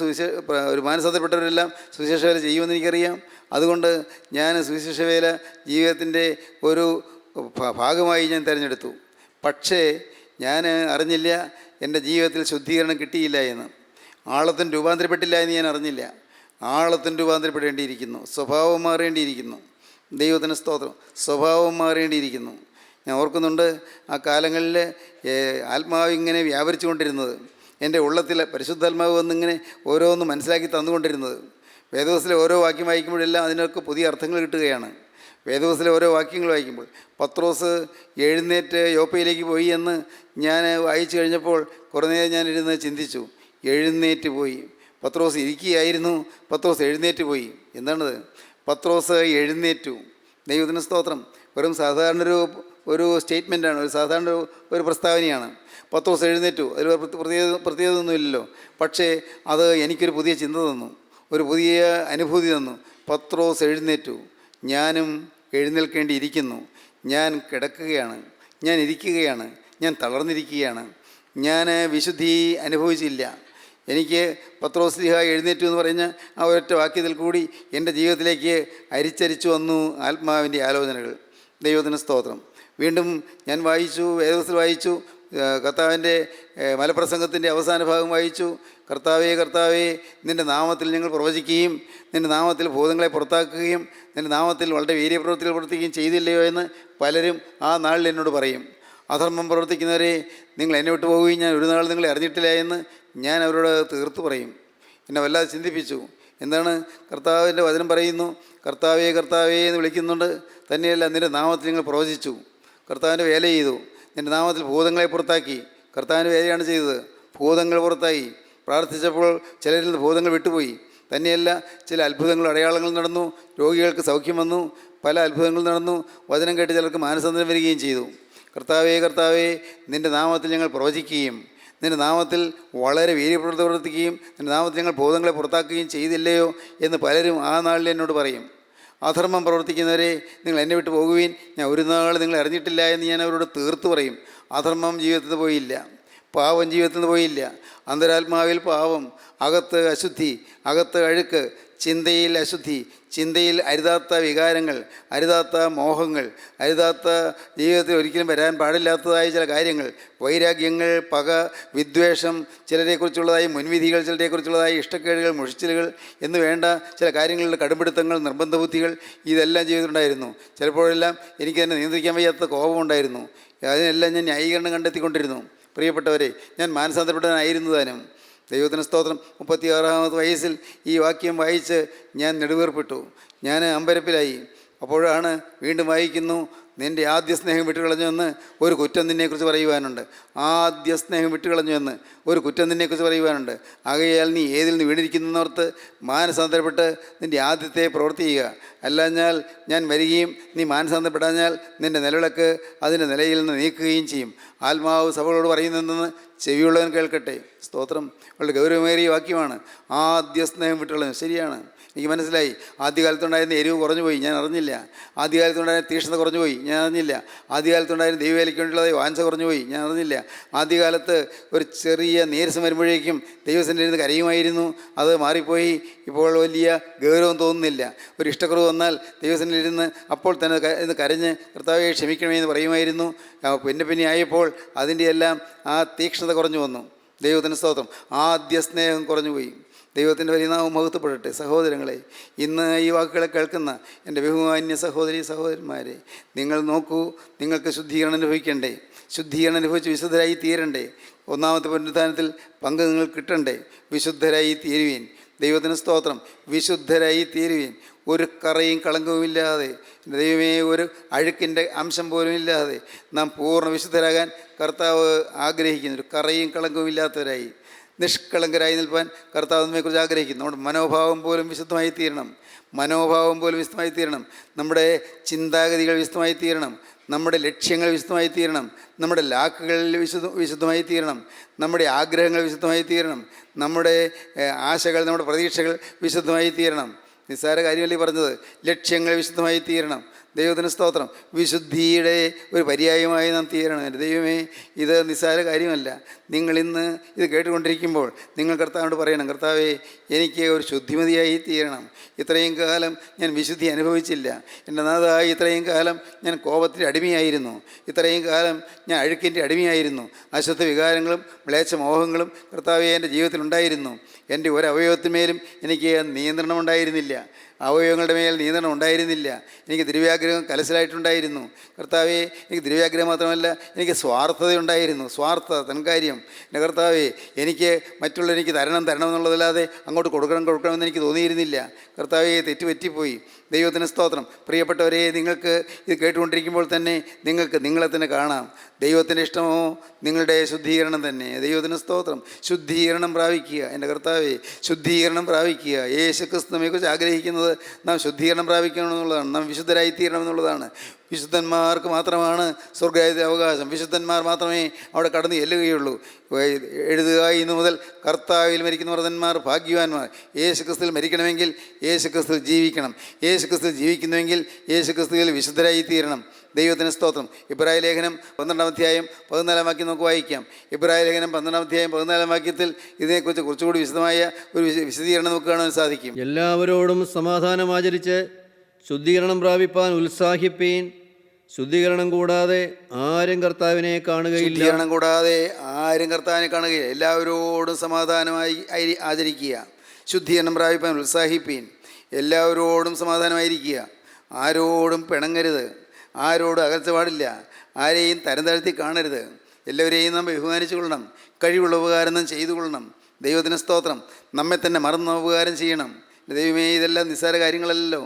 ഒരു മാനസാന്തരപ്പെട്ടവരെല്ലാം സുവിശേഷ വേല ചെയ്യുമെന്ന് എനിക്കറിയാം. അതുകൊണ്ട് ഞാൻ സുവിശേഷ വേല ജീവിതത്തിൻ്റെ ഒരു ഭാഗമായി ഞാൻ തിരഞ്ഞെടുത്തു. പക്ഷേ ഞാൻ അറിഞ്ഞില്ല എൻ്റെ ജീവിതത്തിൽ ശുദ്ധീകരണം കിട്ടിയില്ല എന്ന്, ആഴത്തിന് രൂപാന്തരപ്പെട്ടില്ല എന്ന് ഞാൻ അറിഞ്ഞില്ല. ആഴത്തിന് രൂപാന്തരപ്പെടേണ്ടിയിരിക്കുന്നു, സ്വഭാവം മാറേണ്ടിയിരിക്കുന്നു. ദൈവത്തിന് സ്തോത്രം. സ്വഭാവം മാറേണ്ടിയിരിക്കുന്നു. ഞാൻ ഓർക്കുന്നുണ്ട്, ആ കാലങ്ങളിൽ ആത്മാവ് ഇങ്ങനെ വ്യാപരിച്ചു കൊണ്ടിരുന്നത്, എൻ്റെ ഉള്ളത്തിൽ പരിശുദ്ധാത്മാവ് വന്നിങ്ങനെ ഓരോന്ന് മനസ്സിലാക്കി തന്നുകൊണ്ടിരുന്നത്. വേദവസത്തിലെ ഓരോ വാക്യം വായിക്കുമ്പോഴെല്ലാം അതിനൊക്കെ പുതിയ അർത്ഥങ്ങൾ കിട്ടുകയാണ്. വേദവസത്തിലെ ഓരോ വാക്യങ്ങൾ വായിക്കുമ്പോൾ പത്രോസ് എഴുന്നേറ്റ് യോപ്പയിലേക്ക് പോയി എന്ന് ഞാൻ വായിച്ചു കഴിഞ്ഞപ്പോൾ കുറേ നേരം ഞാനിരുന്ന് ചിന്തിച്ചു. എഴുന്നേറ്റ് പോയി. പത്രോസ് ഇരിക്കുകയായിരുന്നു, പത്രോസ് എഴുന്നേറ്റ് പോയി. എന്താണത്? പത്രോസ് എഴുന്നേറ്റു. ദൈവത്തിന് സ്തോത്രം. വെറും സാധാരണ ഒരു സ്റ്റേറ്റ്മെൻറ്റാണ്, സാധാരണ ഒരു പ്രസ്താവനയാണ്. പത്രോസ് എഴുന്നേറ്റു. അതിൽ പ്രത്യേകത ഒന്നുമില്ലല്ലോ. പക്ഷേ അത് എനിക്കൊരു പുതിയ ചിന്ത തന്നു, ഒരു പുതിയ അനുഭൂതി തന്നു. പത്രോസ് എഴുന്നേറ്റു. ഞാനും എഴുന്നേൽക്കേണ്ടിയിരിക്കുന്നു. ഞാൻ കിടക്കുകയാണ്, ഞാൻ ഇരിക്കുകയാണ്, ഞാൻ തളർന്നിരിക്കുകയാണ്, ഞാൻ വിശുദ്ധി അനുഭവിച്ചില്ല. എനിക്ക് പത്രോസ് ലീഹ എഴുന്നേറ്റു എന്ന് പറഞ്ഞ ആ ഒരൊറ്റ വാക്യത്തിൽ കൂടി എൻ്റെ ജീവിതത്തിലേക്ക് അരിച്ചരിച്ചു വന്നു ആത്മാവിൻ്റെ ആലോചനകൾ. ദൈവത്തിന് സ്തോത്രം. വീണ്ടും ഞാൻ വായിച്ചു, വേദവസത്തിൽ വായിച്ചു, കർത്താവിൻ്റെ മലപ്രസംഗത്തിൻ്റെ അവസാന ഭാഗം വായിച്ചു. കർത്താവേ കർത്താവേ, നിൻ്റെ നാമത്തിൽ ഞങ്ങൾ പ്രവചിക്കുകയും നിൻ്റെ നാമത്തിൽ ഭൂതങ്ങളെ പുറത്താക്കുകയും നിൻ്റെ നാമത്തിൽ വളരെ വീര്യപ്രവൃത്തികൾ പ്രവർത്തിക്കുകയും ചെയ്തില്ലയോ എന്ന് പലരും ആ നാളിൽ എന്നോട് പറയും. അധർമ്മം പ്രവർത്തിക്കുന്നവരെ, നിങ്ങൾ എന്നെ വിട്ടു പോവുകയും ഞാൻ ഒരു നാൾ നിങ്ങളെ അറിഞ്ഞിട്ടില്ല എന്ന് ഞാൻ അവരോട് തീർത്തു പറയും. എന്നെ വല്ലാതെ ചിന്തിപ്പിച്ചു. എന്താണ്? കർത്താവിൻ്റെ വചനം പറയുന്നു, കർത്താവേ കർത്താവേ എന്ന് വിളിക്കുന്നുണ്ട്. തന്നെയല്ല, നിൻ്റെ നാമത്തിൽ നിങ്ങൾ പ്രവചിച്ചു, കർത്താവിൻ്റെ വേല ചെയ്തു, നിൻ്റെ നാമത്തിൽ ഭൂതങ്ങളെ പുറത്താക്കി. കർത്താവിൻ്റെ വേലയാണ് ചെയ്തത്. ഭൂതങ്ങൾ പുറത്തായി. പ്രാർത്ഥിച്ചപ്പോൾ ചിലരിൽ നിന്ന് ഭൂതങ്ങൾ വിട്ടുപോയി. തന്നെയല്ല, ചില അത്ഭുതങ്ങൾ അടയാളങ്ങൾ നടന്നു, രോഗികൾക്ക് സൗഖ്യം വന്നു, പല അത്ഭുതങ്ങൾ നടന്നു. വചനം കേട്ട് ചിലർക്ക് മാനസാന്തരം വരികയും ചെയ്തു. കർത്താവേ കർത്താവേ, നിൻ്റെ നാമത്തിൽ ഞങ്ങൾ പ്രവചിക്കുകയും നിൻ്റെ നാമത്തിൽ വളരെ വീര്യപ്രവൃത്തി പ്രവർത്തിക്കുകയും നിൻ്റെ നാമത്തിൽ ഞങ്ങൾ ഭൂതങ്ങളെ പുറത്താക്കുകയും ചെയ്തില്ലയോ എന്ന് പലരും ആ നാളിൽ എന്നോട് പറയും. അധർമ്മം പ്രവർത്തിക്കുന്നവരെ, നിങ്ങൾ എന്നെ വിട്ട് പോകുകയും ഞാൻ ഒരു നാൾ നിങ്ങളെ അറിഞ്ഞിട്ടില്ല എന്ന് ഞാൻ അവരോട് തീർത്തു പറയും. അധർമ്മം ജീവിതത്തിൽ നിന്ന് പോയില്ല, പാവം ജീവിതത്തിൽ നിന്ന് പോയില്ല. അന്തരാത്മാവിൽ പാവം, അകത്ത് അശുദ്ധി, അകത്ത് അഴുക്ക്, ചിന്തയിൽ അശുദ്ധി, ചിന്തയിൽ അരുതാത്ത വികാരങ്ങൾ, അരുതാത്ത മോഹങ്ങൾ, അരുതാത്ത ജീവിതത്തിൽ ഒരിക്കലും വരാൻ പാടില്ലാത്തതായ ചില കാര്യങ്ങൾ, വൈരാഗ്യങ്ങൾ, പക, വിദ്വേഷം, ചിലരെക്കുറിച്ചുള്ളതായ മുൻവിധികൾ, ചിലരെക്കുറിച്ചുള്ളതായ ഇഷ്ടക്കേടുകൾ, മുഷിച്ചിലുകൾ എന്ന് വേണ്ട ചില കാര്യങ്ങളുടെ കടുംപിടുത്തങ്ങൾ, നിർബന്ധ ബുദ്ധികൾ, ഇതെല്ലാം ജീവിതത്തിലുണ്ടായിരുന്നു. ചിലപ്പോഴെല്ലാം എനിക്ക് തന്നെ നിയന്ത്രിക്കാൻ വയ്യാത്ത കോപമുണ്ടായിരുന്നു. അതിനെല്ലാം ഞാൻ ന്യായീകരണം കണ്ടെത്തിക്കൊണ്ടിരുന്നു. പ്രിയപ്പെട്ടവരെ, ഞാൻ മാനസാന്തരപ്പെട്ടവനായിരുന്നു താനും. ദൈവത്തിന് സ്തോത്രം. 36-ാമത്തെ വയസ്സിൽ ഈ വാക്യം വായിച്ച് ഞാൻ നെടുവീർപ്പിട്ടു. ഞാൻ അമ്പരപ്പിലായി. അപ്പോഴാണ് വീണ്ടും വായിക്കുന്നു, നിൻ്റെ ആദ്യ സ്നേഹം വിട്ടുകളഞ്ഞു എന്ന് ഒരു കുറ്റം നിന്നെക്കുറിച്ച് പറയുവാനുണ്ട്. ആദ്യ സ്നേഹം വിട്ടുകളഞ്ഞു എന്ന് ഒരു കുറ്റം നിന്നെക്കുറിച്ച് പറയുവാനുണ്ട്. ആകയാൽ നീ ഏതിൽ നിന്ന് വീണിരിക്കുന്നോർത്ത് മാനസാന്തരപ്പെട്ട് നിൻ്റെ ആദ്യത്തെ പ്രവൃത്തി ചെയ്യുക. അല്ലാഞ്ഞാൽ ഞാൻ വരികയും നീ മാനസാന്തരപ്പെടാഞ്ഞാൽ നിൻ്റെ നിലവിളക്ക് അതിൻ്റെ നിലയിൽ നിന്ന് നീക്കുകയും ചെയ്യും. ആത്മാവ് സഭകളോട് പറയുന്നതെന്ന് ചെവിയുള്ളവൻ കേൾക്കട്ടെ. സ്തോത്രം. വളരെ ഗൗരവമേറിയ വാക്യമാണ്. ആദ്യ സ്നേഹം വിട്ടുകളഞ്ഞു. ശരിയാണ്, എനിക്ക് മനസ്സിലായി. ആദ്യകാലത്തുണ്ടായിരുന്ന എരിവ് കുറഞ്ഞുപോയി, ഞാൻ അറിഞ്ഞില്ല. ആദ്യകാലത്തുണ്ടായിരുന്ന തീക്ഷ്ണത കുറഞ്ഞുപോയി, ഞാൻ അറിഞ്ഞില്ല. ആദ്യകാലത്തുണ്ടായിരുന്ന ദൈവവേലയ്ക്ക് വേണ്ടിയുള്ളതായി വാഞ്ച കുറഞ്ഞുപോയി, ഞാൻ അറിഞ്ഞില്ല. ആദ്യകാലത്ത് ഒരു ചെറിയ നീരസം വരുമ്പോഴേക്കും ദൈവത്തിൻ്റെ ഇരുന്ന് കരയുമായിരുന്നു, അത് മാറിപ്പോയി. ഇപ്പോൾ വലിയ ഗൗരവം തോന്നുന്നില്ല. ഒരു ഇഷ്ടക്കുറവ് വന്നാൽ ദൈവത്തിൻ്റെ ഇരുന്ന് അപ്പോൾ തന്നെ ഇന്ന് കരഞ്ഞ് കർത്താവെ ക്ഷമിക്കണമെന്ന് പറയുമായിരുന്നു. പിന്നെ ആയപ്പോൾ അതിൻ്റെ എല്ലാം ആ തീക്ഷ്ണത കുറഞ്ഞു വന്നു. ദൈവത്തിന് സ്തോത്രം. ആദ്യ സ്നേഹം കുറഞ്ഞുപോയി. ദൈവത്തിൻ്റെ വലിയ നാമം മഹത്വപ്പെടട്ടെ. സഹോദരങ്ങളെ, ഇന്ന് ഈ വാക്കുകളെ കേൾക്കുന്ന എൻ്റെ ബഹുമാന്യ സഹോദരി സഹോദരന്മാരെ, നിങ്ങൾ നോക്കൂ, നിങ്ങൾക്ക് ശുദ്ധീകരണം അനുഭവിക്കണ്ടേ? ശുദ്ധീകരണം അനുഭവിച്ച് വിശുദ്ധരായി തീരണ്ടേ? ഒന്നാമത്തെ പുനരുത്ഥാനത്തിൽ പങ്ക് നിങ്ങൾ കിട്ടണ്ടേ? വിശുദ്ധരായി തീരുവീൻ. ദൈവത്തിന് സ്തോത്രം. വിശുദ്ധരായി തീരുവീൻ. ഒരു കറയും കളങ്കവുമില്ലാതെ, ദൈവമേ, ഒരു അഴുക്കിൻ്റെ അംശം പോലും ഇല്ലാതെ നാം പൂർണ്ണ വിശുദ്ധരാകാൻ കർത്താവ് ആഗ്രഹിക്കുന്നു. ഒരു കറയും കളങ്കവും ഇല്ലാത്തവരായി നിഷ്കളങ്കരായി നിൽപ്പാൻ കർത്താവ് നമ്മെക്കുറിച്ച് ആഗ്രഹിക്കുന്നു. നമ്മുടെ മനോഭാവം പോലും വിശുദ്ധമായി തീരണം. മനോഭാവം പോലും വിശുദ്ധമായി തീരണം. നമ്മുടെ ചിന്താഗതികൾ വിശുദ്ധമായി തീരണം. നമ്മുടെ ലക്ഷ്യങ്ങൾ വിശുദ്ധമായി തീരണം. നമ്മുടെ ലാക്കുകളിൽ വിശുദ്ധമായി തീരണം. നമ്മുടെ ആഗ്രഹങ്ങൾ വിശുദ്ധമായി തീരണം. നമ്മുടെ ആശകൾ, നമ്മുടെ പ്രതീക്ഷകൾ വിശുദ്ധമായി തീരണം. നിസ്സാര കാര്യമല്ലേ പറഞ്ഞത്? ലക്ഷ്യങ്ങൾ വിശുദ്ധമായി തീരണം. ദൈവത്തിന് സ്തോത്രം. വിശുദ്ധിയുടെ ഒരു പര്യായമായി നാം തീരണം. എൻ്റെ ദൈവമേ, ഇത് നിസ്സാര കാര്യമല്ല. നിങ്ങളിന്ന് ഇത് കേട്ടുകൊണ്ടിരിക്കുമ്പോൾ നിങ്ങൾ കർത്താവിനോട് പറയണം, കർത്താവേ, എനിക്ക് ഒരു ശുദ്ധിമതിയായി തീരണം. ഇത്രയും കാലം ഞാൻ വിശുദ്ധി അനുഭവിച്ചില്ല. എൻ്റെ നാഥാ, ഇത്രയും കാലം ഞാൻ കോപത്തിൻ്റെ അടിമയായിരുന്നു. ഇത്രയും കാലം ഞാൻ അഴുക്കിൻ്റെ അടിമയായിരുന്നു. അശുദ്ധ വികാരങ്ങളും മ്ലേച്ഛ മോഹങ്ങളും കർത്താവേ എൻ്റെ ജീവിതത്തിലുണ്ടായിരുന്നു. എൻ്റെ ഒരു അവയവത്തിന്മേലും എനിക്ക് നിയന്ത്രണം ഉണ്ടായിരുന്നില്ല. അവയവങ്ങളുടെ മേൽ നിയന്ത്രണം ഉണ്ടായിരുന്നില്ല. എനിക്ക് ദുര്യാഗ്രഹം കലശലായിട്ടുണ്ടായിരുന്നു. കർത്താവേ, എനിക്ക് ദുര്യാഗ്രഹം മാത്രമല്ല, എനിക്ക് സ്വാർത്ഥതയുണ്ടായിരുന്നു. സ്വാർത്ഥത, തൻകാര്യം. എൻ്റെ കർത്താവേ, എനിക്ക് മറ്റുള്ളവരെനിക്ക് തരണം എന്നുള്ളതല്ലാതെ അങ്ങോട്ട് കൊടുക്കണമെന്ന് എനിക്ക് തോന്നിയിരുന്നില്ല. കർത്താവേ, തെറ്റുപറ്റിപ്പോയി. ദൈവത്തിന് സ്തോത്രം. പ്രിയപ്പെട്ടവരെ, നിങ്ങൾക്ക് ഇത് കേട്ടുകൊണ്ടിരിക്കുമ്പോൾ തന്നെ നിങ്ങൾക്ക് നിങ്ങളെ തന്നെ കാണാം. ദൈവത്തിൻ്റെ ഇഷ്ടമോ നിങ്ങളുടെ ശുദ്ധീകരണം തന്നെ. ദൈവത്തിന് സ്തോത്രം. ശുദ്ധീകരണം പ്രാപിക്കുക. എൻ്റെ കർത്താവേ, ശുദ്ധീകരണം പ്രാപിക്കുക. യേശു ക്രിസ്തുവിനെക്കുറിച്ച് ആഗ്രഹിക്കുന്നത് നാം ശുദ്ധീകരണം പ്രാപിക്കണമെന്നുള്ളതാണ്. നാം വിശുദ്ധരായിത്തീരണമെന്നുള്ളതാണ്. വിശുദ്ധന്മാർക്ക് മാത്രമാണ് സ്വർഗ്ഗരാജ്യത്തിലെ അവകാശം. വിശുദ്ധന്മാർ മാത്രമേ അവിടെ കടന്നു ചെല്ലുകയുള്ളൂ. എഴുതുക, ഇന്നു മുതൽ കർത്താവിൽ മരിക്കുന്ന വ്രതന്മാർ ഭാഗ്യവാന്മാർ. യേശു ക്രിസ്തുവിൽ മരിക്കണമെങ്കിൽ യേശു ക്രിസ്തുവിൽ ജീവിക്കണം. യേശു ക്രിസ്തുവിൽ ജീവിക്കുന്നുവെങ്കിൽ യേശു ക്രിസ്തുവിൽ വിശുദ്ധരായി തീരണം. ദൈവത്തിന് സ്തോത്രം. ഇബ്രായ ലേഖനം 12-ാം അധ്യായം 14-ാം വാക്യം നമുക്ക് വായിക്കാം. ഇബ്രായ ലേഖനം 12-ാം അധ്യായം 14-ാം വാക്യത്തിൽ ഇതിനെക്കുറിച്ച് കുറച്ചുകൂടി വിശദമായ ഒരു വിശദീകരണം നമുക്ക് കാണാൻ സാധിക്കും. എല്ലാവരോടും സമാധാനം ആചരിച്ച് ശുദ്ധീകരണം പ്രാപിപ്പാൻ ഉത്സാഹിപ്പീൻ. ശുദ്ധീകരണം കൂടാതെ ആരും കർത്താവിനെ കാണുകയില്ല. ശുദ്ധീകരണം കൂടാതെ ആരും കർത്താവിനെ കാണുകയില്ല. എല്ലാവരോടും സമാധാനമായി ആചരിക്കുക. ശുദ്ധീകരണം പ്രാപിപ്പാൻ ഉത്സാഹിപ്പീൻ. എല്ലാവരോടും സമാധാനമായിരിക്കുക. ആരോടും പിണങ്ങരുത്. ആരോടും അകൽച്ച പാടില്ല. ആരെയും തരം താഴ്ത്തി കാണരുത്. എല്ലാവരെയും നാം ബഹുമാനിച്ചു കൊള്ളണം. കഴിവുള്ള ഉപകാരം നാം ചെയ്തു കൊള്ളണം. ദൈവത്തിന് സ്തോത്രം. നമ്മെ തന്നെ മറന്ന ഉപകാരം ചെയ്യണം. ദൈവമേ, ഇതെല്ലാം നിസ്സാര കാര്യങ്ങളല്ലല്ലോ.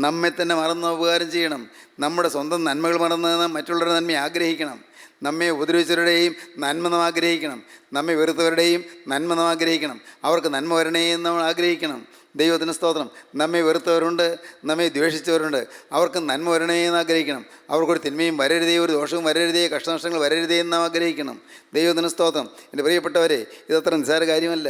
നമ്മെ തന്നെ മറന്ന ഉപകാരം ചെയ്യണം. നമ്മുടെ സ്വന്തം നന്മകൾ മറന്ന് നാം മറ്റുള്ളവരുടെ നന്മ ആഗ്രഹിക്കണം. നമ്മെ ഉപദ്രവിച്ചവരുടെയും നന്മ നാം ആഗ്രഹിക്കണം. നമ്മെ വെറുത്തവരുടെയും നന്മ നാം ആഗ്രഹിക്കണം. അവർക്ക് നന്മ വരണേ എന്ന് നമ്മൾ ആഗ്രഹിക്കണം. ദൈവത്തിന് സ്തോത്രം. നമ്മെ വെറുത്തവരുണ്ട്, നമ്മെ ദ്വേഷിച്ചവരുണ്ട്. അവർക്ക് നന്മ വരണേ എന്ന് ആഗ്രഹിക്കണം. അവർക്കൊരു തിന്മയും വരരുതേ, ഒരു ദോഷവും വരരുതേ, കഷ്ടനഷ്ടങ്ങൾ വരരുതേ എന്ന് നാം ആഗ്രഹിക്കണം. ദൈവത്തിന് സ്തോത്രം. എൻ്റെ പ്രിയപ്പെട്ടവരെ, ഇതത്ര നിസ്സാര കാര്യമല്ല.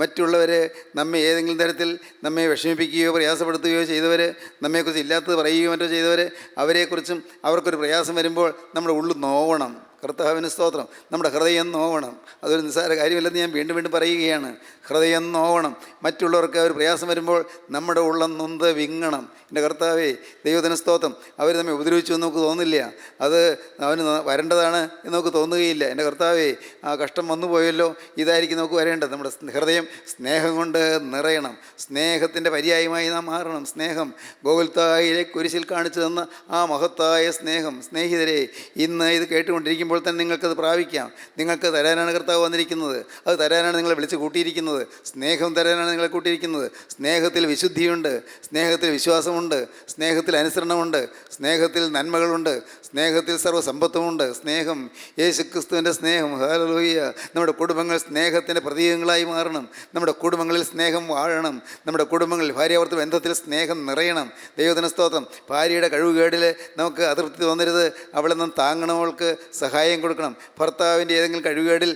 മറ്റുള്ളവർ നമ്മെ ഏതെങ്കിലും തരത്തിൽ നമ്മെ വിഷമിപ്പിക്കുകയോ പ്രയാസപ്പെടുത്തുകയോ ചെയ്തവർ, നമ്മെക്കുറിച്ച് ഇല്ലാത്തത് പറയുകയോ മറ്റോ ചെയ്തവർ, അവരെക്കുറിച്ചും അവർക്കൊരു പ്രയാസം വരുമ്പോൾ നമ്മുടെ ഉള്ളിൽ നോവണം. കർത്താവിന് സ്തോത്രം. നമ്മുടെ ഹൃദയം നോവണം. അതൊരു നിസ്സാര കാര്യമില്ലെന്ന് ഞാൻ വീണ്ടും വീണ്ടും പറയുകയാണ്. ഹൃദയം നോവണം. മറ്റുള്ളവർക്ക് ഒരു പ്രയാസം വരുമ്പോൾ നമ്മുടെ ഉള്ളം നൊന്ത് വിങ്ങണം. എൻ്റെ കർത്താവേ, ദൈവത്തിന് സ്തോത്രം. അവർ നമ്മെ ഉപദ്രവിച്ചു എന്ന് നമുക്ക് തോന്നില്ല. അത് അവന് വരേണ്ടതാണ് എന്ന് നമുക്ക് തോന്നുകയില്ല. എൻ്റെ കർത്താവേ, ആ കഷ്ടം വന്നു പോയല്ലോ, ഇതായിരിക്കും നമുക്ക് വരേണ്ടത്. നമ്മുടെ ഹൃദയം സ്നേഹം കൊണ്ട് നിറയണം. സ്നേഹത്തിൻ്റെ പര്യായമായി നാം മാറണം. സ്നേഹം, ഗോകുൽത്തായിലെ കുരിശിൽ കാണിച്ചു തന്ന ആ മഹത്തായ സ്നേഹം. സ്നേഹിതരെ, ഇന്ന് ഇത് കേട്ടുകൊണ്ടിരിക്കുമ്പോൾ തന്നെ നിങ്ങൾക്കത് പ്രാപിക്കാം. നിങ്ങൾക്ക് തരാനാണ് കർത്താവ് വന്നിരിക്കുന്നത്. അത് തരാനാണ് നിങ്ങളെ വിളിച്ച് കൂട്ടിയിരിക്കുന്നത്. സ്നേഹം തരാനാണ് നിങ്ങളെ കൂട്ടിയിരിക്കുന്നത്. സ്നേഹത്തിൽ വിശുദ്ധിയുണ്ട്, സ്നേഹത്തിൽ വിശ്വാസമുണ്ട്, സ്നേഹത്തിൽ അനുസരണമുണ്ട്, സ്നേഹത്തിൽ നന്മകളുണ്ട്, സ്നേഹത്തിൽ സർവ്വസമ്പത്തുമുണ്ട്. സ്നേഹം, യേശുക്രിസ്തുവിൻ്റെ സ്നേഹം. ഹല്ലേലൂയ. നമ്മുടെ കുടുംബങ്ങൾ സ്നേഹത്തിൻ്റെ പ്രതീകങ്ങളായി മാറണം. നമ്മുടെ കുടുംബങ്ങളിൽ സ്നേഹം വാഴണം. നമ്മുടെ കുടുംബങ്ങളിൽ ഭാര്യാഭർത്തൃ ബന്ധത്തിൽ സ്നേഹം നിറയണം. ദൈവത്തിന് സ്തോത്രം. ഭാര്യയുടെ കഴിവുകേടിൽ നമുക്ക് അതൃപ്തി തോന്നരുത്. അവളെ നാം താങ്ങണവൾക്ക് സഹായം കൊടുക്കണം. ഭർത്താവിൻ്റെ ഏതെങ്കിലും കഴിവുകേടിൽ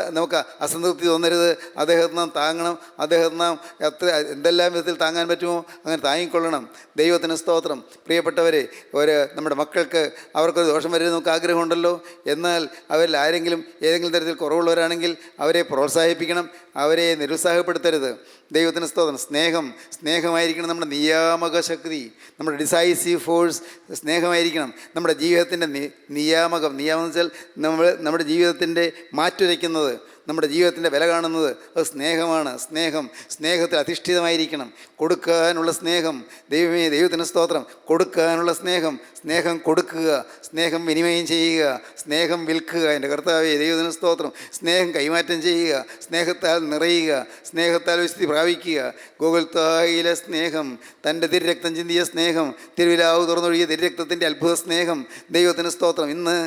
നമുക്ക് അസംതൃപ്തി തോന്നരുത്. അദ്ദേഹത്തെ നാം താങ്ങണം. അദ്ദേഹത്തെ നാം എന്തെല്ലാം വിധത്തിൽ താങ്ങാൻ പറ്റുമോ അങ്ങനെ താങ്ങിക്കൊള്ളണം. ദൈവത്തിന് സ്തോത്രം. പ്രിയപ്പെട്ടവരെ, നമ്മുടെ മക്കൾക്ക് അവർക്കൊരു ദോഷം വരരുത് നമുക്ക് ആഗ്രഹമുണ്ടല്ലോ. എന്നാൽ അവരിൽ ആരെങ്കിലും ഏതെങ്കിലും തരത്തിൽ കുറവുള്ളവരാണെങ്കിൽ അവരെ പ്രോത്സാഹിപ്പിക്കണം. അവരെ നിരുത്സാഹപ്പെടുത്തരുത്. ദൈവത്തിന് സ്തോത്രം. സ്നേഹമായിരിക്കണം നമ്മുടെ നിയാമക ശക്തി. നമ്മുടെ ഡിസൈസീവ് ഫോഴ്സ് സ്നേഹമായിരിക്കണം. നമ്മുടെ ജീവിതത്തിൻ്റെ നിയാമകം എന്ന് വെച്ചാൽ നമ്മുടെ ജീവിതത്തിൻ്റെ മാറ്റുരയ്ക്കുന്നത്. നമ്മുടെ ജീവിതത്തിൻ്റെ വില കാണുന്നത് അത് സ്നേഹമാണ്. സ്നേഹത്തിൽ അധിഷ്ഠിതമായിരിക്കണം. കൊടുക്കാനുള്ള സ്നേഹം. ദൈവമേ, ദൈവത്തിന് സ്തോത്രം. കൊടുക്കാനുള്ള സ്നേഹം കൊടുക്കുക, സ്നേഹം വിനിമയം ചെയ്യുക, സ്നേഹം വിൽക്കുക. എൻ്റെ കർത്താവേ, ദൈവത്തിന് സ്തോത്രം. സ്നേഹം കൈമാറ്റം ചെയ്യുക, സ്നേഹത്താൽ നിറയുക, സ്നേഹത്താൽ വിശുദ്ധി പ്രാപിക്കുക. ഗോകുൽത്തായിലെ സ്നേഹം, തൻ്റെ തിരുരക്തം ചിന്തിയ സ്നേഹം, തിരുവിലാവ് തുറന്നൊഴുകിയ തിരുരക്തത്തിൻ്റെ അത്ഭുത സ്നേഹം. ദൈവത്തിന് സ്തോത്രം. ഇന്ന്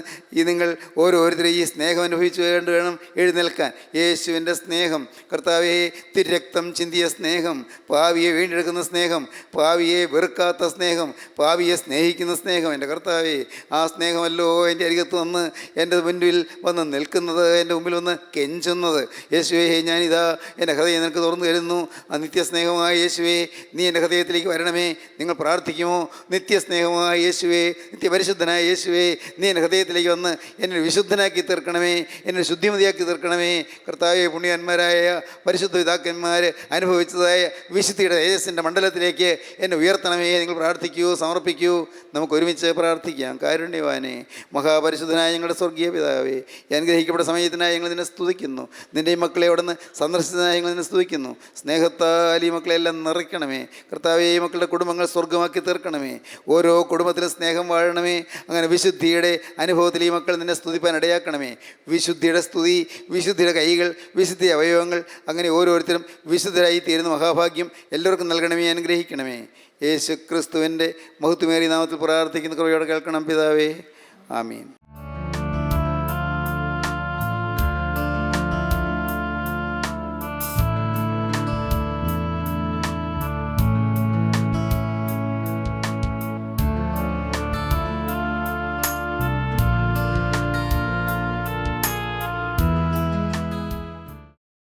നിങ്ങൾ ഓരോരുത്തരും ഈ സ്നേഹം അനുഭവിച്ചു വേണം എഴുന്നേൽക്കാൻ. യേശുവിൻ്റെ സ്നേഹം, കർത്താവെ, തിരുരക്തം ചിന്തിയ സ്നേഹം, പാവിയെ വീണ്ടെടുക്കുന്ന സ്നേഹം, പാവിയെ വെറുക്കാത്ത സ്നേഹം, പാവിയെ സ്നേഹിക്കുന്ന സ്നേഹം. എൻ്റെ കർത്താവെ, ആ സ്നേഹമല്ലോ എൻ്റെ അരികത്ത് വന്ന് എൻ്റെ മുൻപിൽ വന്ന് നിൽക്കുന്നത്, എൻ്റെ മുമ്പിൽ വന്ന് കെഞ്ചുന്നത്. യേശുവേ, ഞാനിതാ എൻ്റെ ഹൃദയം നിനക്ക് തുറന്നു തരുന്നു. ആ നിത്യസ്നേഹമായ യേശുവേ, നീ എൻ്റെ ഹൃദയത്തിലേക്ക് വരണമേ. നിങ്ങൾ പ്രാർത്ഥിക്കുമോ? നിത്യസ്നേഹമായ യേശുവേ, നിത്യപരിശുദ്ധനായ യേശുവേ, നീ എൻ്റെ ഹൃദയത്തിലേക്ക് വന്ന് എന്നെ വിശുദ്ധനാക്കി തീർക്കണമേ, എന്നെ ശുദ്ധിമതിയാക്കി തീർക്കണമേ. കർത്താവെ, പുണ്യന്മാരായ പരിശുദ്ധ പിതാക്കന്മാർ അനുഭവിച്ചതായ വിശുദ്ധിയുടെ തേജസ്സിൻ്റെ മണ്ഡലത്തിലേക്ക് എന്നെ ഉയർത്തണമേ. നിങ്ങൾ പ്രാർത്ഥിക്കൂ, സമർപ്പിക്കൂ. നമുക്ക് ഒരുമിച്ച് പ്രാർത്ഥിക്കാം. കാരുണ്യവാനെ, മഹാപരിശുദ്ധനായ ഞങ്ങളുടെ സ്വർഗീയ പിതാവേ, അനുഗ്രഹിക്കപ്പെട്ട സമയത്തിനായി ഞങ്ങൾ നിന്നെ സ്തുതിക്കുന്നു. നിൻ്റെ ഈ മക്കളെ അവിടെ നിന്ന് സന്ദർശിച്ചതിനായി ഞങ്ങൾ നിന്നെ സ്തുതിക്കുന്നു. സ്നേഹത്താൽ ഈ മക്കളെല്ലാം നിറയ്ക്കണമേ. കർത്താവേ, ഈ മക്കളുടെ കുടുംബങ്ങൾ സ്വർഗമാക്കി തീർക്കണമേ. ഓരോ കുടുംബത്തിലും സ്നേഹം വാഴണമേ. അങ്ങനെ വിശുദ്ധിയുടെ അനുഭവത്തിൽ ഈ മക്കൾ നിന്നെ സ്തുതിപ്പാൻ ഇടയാക്കണമേ. വിശുദ്ധിയുടെ സ്തുതി, വിശുദ്ധിയുടെ കൈകൾ, വിശുദ്ധി അവയവങ്ങൾ, അങ്ങനെ ഓരോരുത്തരും വിശുദ്ധരായി തീരുന്ന മഹാഭാഗ്യം എല്ലാവർക്കും നൽകണമേ, അനുഗ്രഹിക്കണമേ. യേശു ക്രിസ്തുവിൻ്റെ മഹത്വമേറിയ നാമത്തിൽ പ്രാർത്ഥിക്കുന്ന കൃപയോടെ കേൾക്കണം പിതാവേ. ആമീൻ.